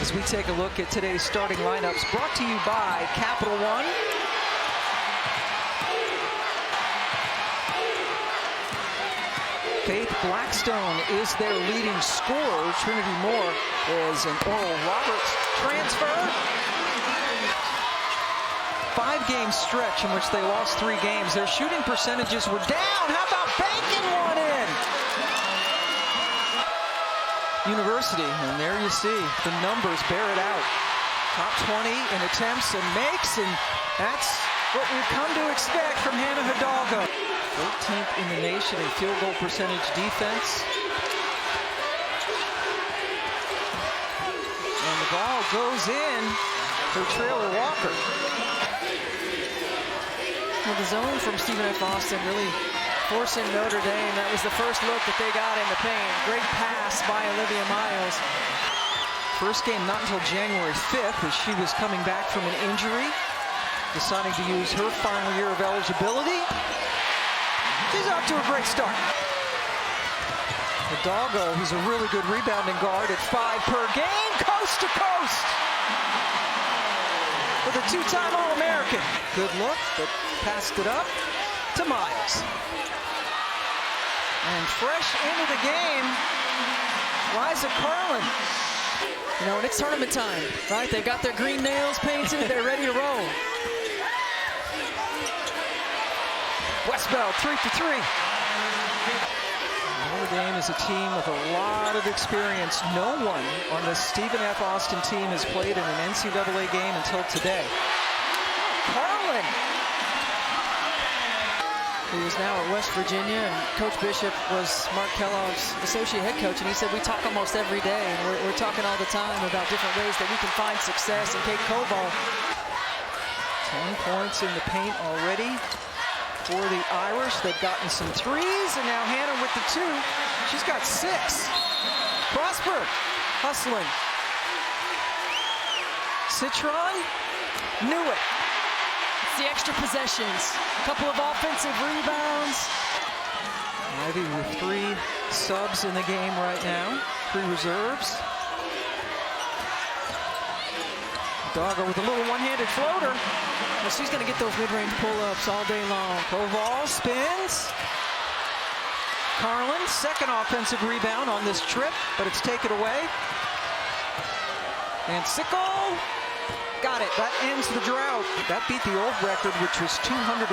As we take a look at today's starting lineups, brought to you by Capital One. Faith Blackstone is their leading scorer. Trinity Moore is an Oral Roberts transfer. 5-game stretch in which they lost 3 games. Their shooting percentages were down. How about banking one in? University, and there you see the numbers bear it out. Top 20 in attempts and makes, and that's what we've come to expect from Hannah Hidalgo. 13th in the nation in field goal percentage defense. And the ball goes in for Traylor Walker. Well, the zone from Stephen F. Austin really forcing Notre Dame. That was the first look that they got in the paint. Great pass by Olivia Miles. First game not until January 5th as she was coming back from an injury, deciding to use her final year of eligibility. She's off to a great start. Hidalgo, who's a really good rebounding guard at 5 per game, coast to coast. With a 2-time All-American. Good look, but passed it up to Miles. And fresh into the game, Liza Carlin. You know, and it's tournament time, right? They've got their green nails painted. They're ready to roll. Westbell, 3 for 3. Notre Dame is a team with a lot of experience. No one on the Stephen F. Austin team has played in an NCAA game until today. Carlin, who is now at West Virginia, and Coach Bishop was Mark Kellogg's associate head coach, and he said we talk almost every day, and we're talking all the time about different ways that we can find success. And Kate Koval, 10 points in the paint already for the Irish. They've gotten some threes, and now Hannah with the 2. She's got 6. Prosper hustling. Citron knew it. It's the extra possessions. A couple of offensive rebounds. Ivy with 3 subs in the game right now. 3 reserves. Hidalgo with a little one-handed floater. Well, she's going to get those mid-range pull-ups all day long. Koval spins. Carlin, second offensive rebound on this trip, but it's taken away. And Sickle got it. That ends the drought. That beat the old record, which was 242.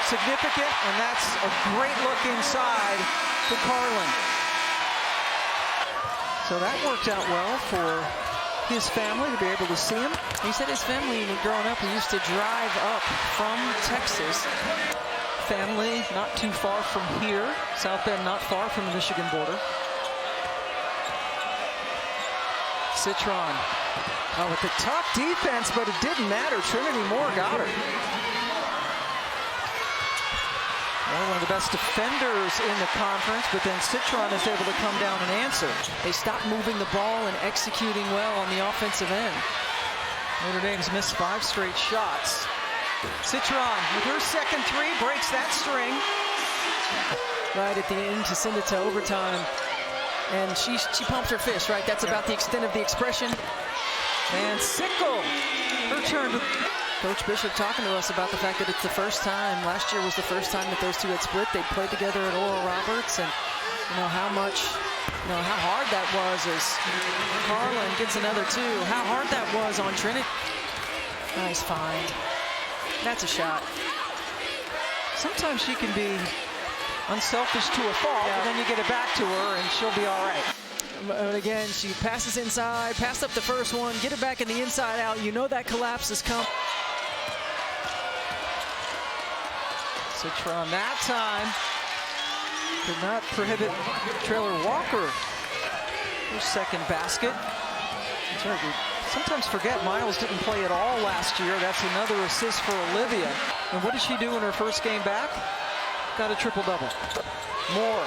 Significant, and that's a great look inside to Carlin. So that worked out well for his family to be able to see him. He said his family, growing up, he used to drive up from Texas. Family not too far from here. South Bend not far from the Michigan border. Citron. Oh, with the tough defense, but it didn't matter. Trinity Moore got her. Well, one of the best defenders in the conference, but then Citron is able to come down and answer. They stopped moving the ball and executing well on the offensive end. Notre Dame's missed 5 straight shots. Citron with her second 3 breaks that string. Right at the end to send it to overtime. And she pumped her fist, right? That's about the extent of the expression. And Sickle, her turn to... Coach Bishop talking to us about the fact that it's the first time, last year was the first time that those two had split. They played together at Oral Roberts, and you know how much, you know how hard that was as Carlin gets another 2. How hard that was on Trinity. Nice find. That's a shot. Sometimes she can be unselfish to a fault, and then you get it back to her, and she'll be all right. But again, she passes inside, passed up the first one, get it back in the inside out. You know that collapse has come. Citron that time could not prohibit Traylor Walker. Her second basket. That's right, we sometimes forget Miles didn't play at all last year. That's another assist for Olivia. And what did she do in her first game back? Got a triple-double. Moore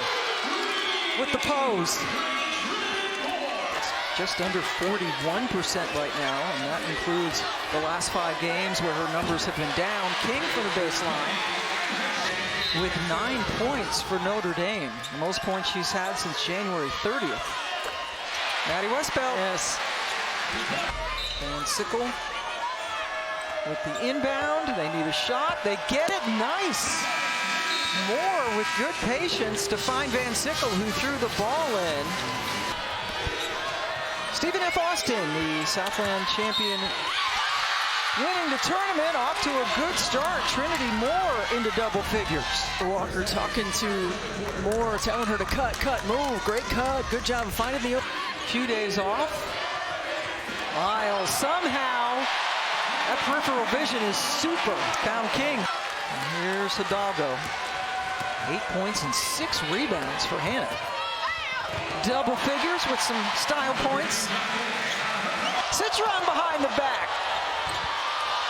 with the pose. Just under 41% right now, and that includes the last 5 games where her numbers have been down. King from the baseline with 9 points for Notre Dame, the most points she's had since January 30th. Maddie Westbelt. Yes. And Sickle with the inbound. They need a shot. They get it. Nice. Moore with good patience to find Van Sickle, who threw the ball in. Stephen F. Austin, the Southland champion, winning the tournament, off to a good start. Trinity Moore into double figures. Walker talking to Moore, telling her to cut, move. Great cut. Good job of finding the Few days off. Miles somehow, that peripheral vision is super. Found King. And here's Hidalgo. 8 points and 6 rebounds for Hannah. Double figures with some style points. Citron behind the back.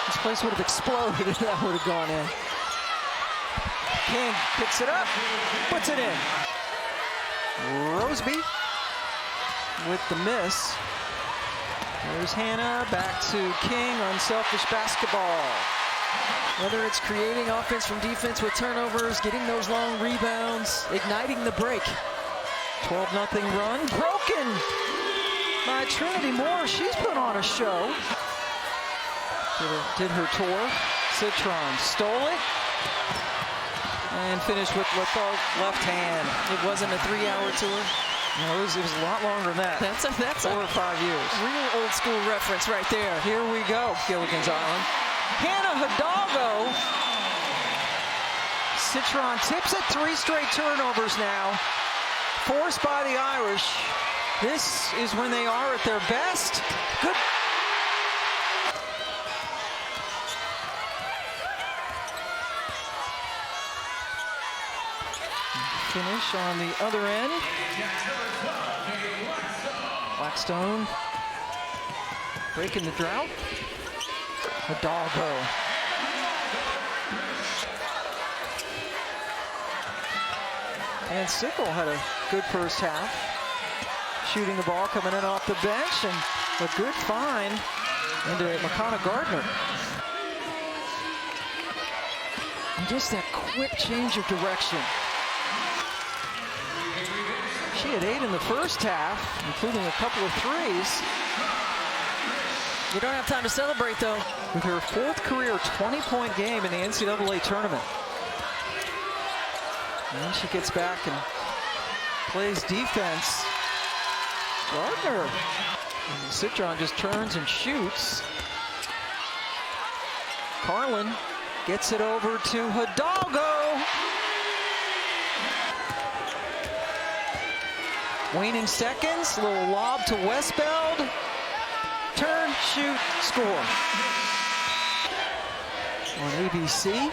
This place would have exploded if that would have gone in. King picks it up, puts it in. Roseby with the miss. There's Hannah, back to King, unselfish basketball. Whether it's creating offense from defense with turnovers, getting those long rebounds, igniting the break. 12-0 run, broken by Trinity Moore. She's put on a show. Did her tour. Citron stole it and finished with the left hand. It wasn't a 3-hour tour. No, it was a lot longer than that. That's 4 or 5 years. Real old school reference right there. Here we go, Gilligan's Island. Hannah Hidalgo. Citron tips it. 3 straight turnovers now. Forced by the Irish. This is when they are at their best. Good. Finish on the other end. Blackstone breaking the drought. Hidalgo. And Sickle had a good first half. Shooting the ball, coming in off the bench, and a good find into McConnell Gardner. And just that quick change of direction. She had 8 in the first half, including a couple of threes. You don't have time to celebrate, though. With her 4th career 20-point game in the NCAA tournament. And then she gets back and plays defense. Gardner. And Citron just turns and shoots. Carlin gets it over to Hidalgo. Waning seconds, little lob to Westbeld. Turn, shoot, score. On ABC.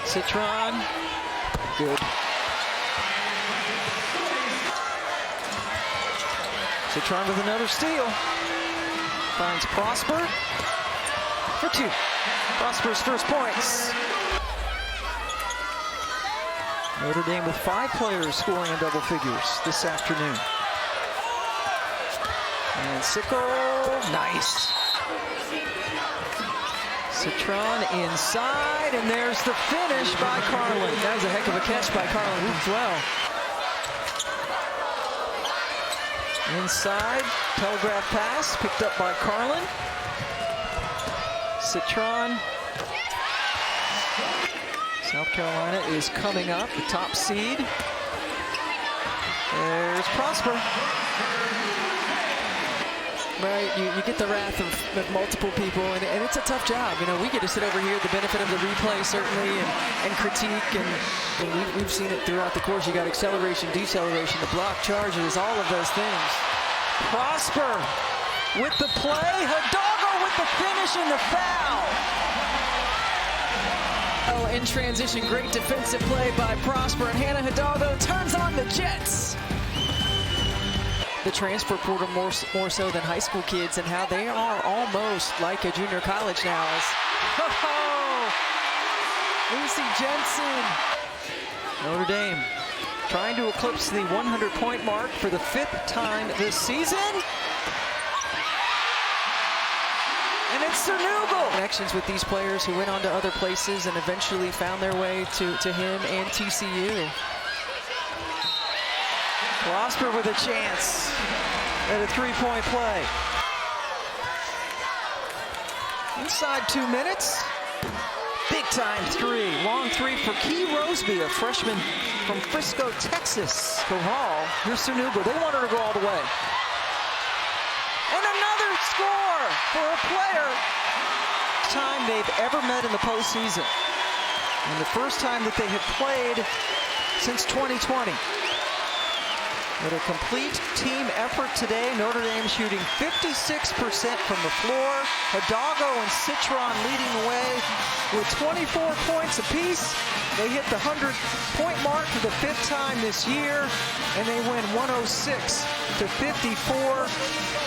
Citron, good. Citron with another steal. Finds Prosper for 2. Prosper's first points. Notre Dame with 5 players scoring in double figures this afternoon. And Sickle, nice. Citron inside, and there's the finish by Carlin. That was a heck of a catch by Carlin as well. Inside, telegraph pass, picked up by Carlin. Citron. South Carolina is coming up, the top seed. There's Prosper. Right, you get the wrath of multiple people, and it's a tough job. You know, we get to sit over here, the benefit of the replay, certainly, and critique, and we've seen it throughout the course. You got acceleration, deceleration, the block charges, all of those things. Prosper with the play, Hidalgo with the finish and the foul. Oh, in transition, great defensive play by Prosper, and Hannah Hidalgo turns on the Jets. The transfer portal more so than high school kids, and how they are almost like a junior college now. Lucy Jensen. Notre Dame trying to eclipse the 100-point mark for the 5th time this season. And it's Cernugal. Connections with these players who went on to other places and eventually found their way to him and TCU. Prosper with a chance at a three-point play. Inside 2 minutes. Big time three. Long three for Key Roseby, a freshman from Frisco, Texas. Go Hall. Here's Sunugo. They want her to go all the way. And another score for a player. Time they've ever met in the postseason. And the first time that they have played since 2020. With a complete team effort today, Notre Dame shooting 56% from the floor. Hidalgo and Citron leading the way with 24 points apiece. They hit the 100-point mark for the 5th time this year, and they win 106-54.